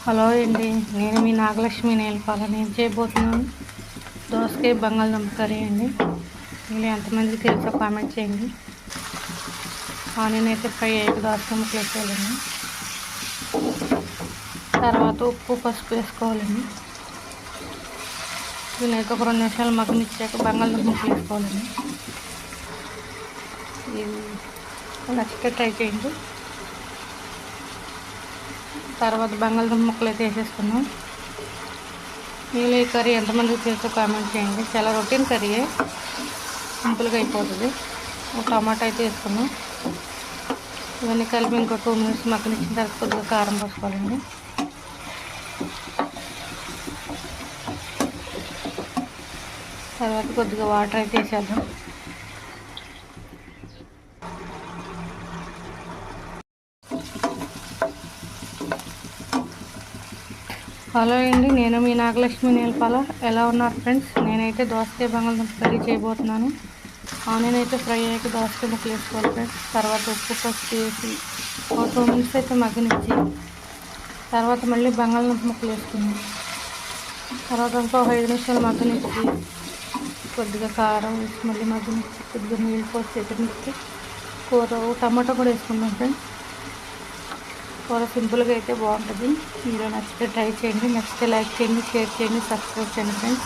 Hello అండి, నేను మీ నాగలక్ష్మి నేలపాల. నేను చేయబోతున్నాను దోసకాయ బంగాళదుంప కర్రీ అండి. మీరు ఎంతమందికి తెలుసో కామెంట్ చేయండి. ఆనియన్ అయితే ఫ్రై అయ్యాక దోసకాయ ముక్కలు వేసుకోవాలండి. తర్వాత ఉప్పు పసుపు వేసుకోవాలండి. దీని అయితే ఒక 2 నిమిషాలు మగ్గనిచ్చాక బంగాళదుంప ముక్కలు వేసుకోవాలండి. ఇది నచ్చితే ట్రై చేయండి. తర్వాత బంగాళదుంప ముక్కలు అయితే వేసేసుకున్నాం. మీరు ఈ కర్రీ ఎంతమందికి తెలుసో కామెంట్ చేయండి. చాలా రొటీన్ కర్రీయే, సింపుల్గా అయిపోతుంది. ఒక టమాటా అయితే వేసుకున్నాం. ఇవన్నీ కలిపి ఇంకో 2 మినిట్స్ మగ్గనిచ్చిన తర్వాత కొద్దిగా కారం పోసుకోవాలండి. తర్వాత కొద్దిగా వాటర్ అయితే వేసేద్దాం. హలో అండి, నేను మీ నాగలక్ష్మి నేలపాల. ఎలా ఉన్నారు ఫ్రెండ్స్? నేనైతే దోసకాయ బంగాళదుంప కర్రీ చేయబోతున్నాను. ఆనియన్ అయితే ఫ్రై అయ్యాక దోసకాయ ముక్కలు వేసుకోవాలి ఫ్రెండ్స్. తర్వాత ఉప్పు పసుపు వేసి ఒక 2 మినిట్స్ అయితే మగ్గనిచ్చి తర్వాత మళ్ళీ బంగాళదుంప ముక్కలు వేసుకున్నాం. తర్వాత ఇంకో 5 నిమిషాలు మగ్గనిచ్చి కొద్దిగా కారం వేసి మళ్ళీ మగ్గనిచ్చి కొద్దిగా నీళ్ళు పోసి ఎక్కడికి కూర టమాటా కూడా వేసుకున్నాం ఫ్రెండ్స్. కూర సింపుల్గా అయితే బాగుంటుంది. మీరు నచ్చితే ట్రై చేయండి. నచ్చితే లైక్ చేయండి, షేర్ చేయండి, సబ్స్క్రైబ్ చేయండి friends.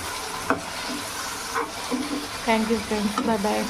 Thank you friends. Bye bye.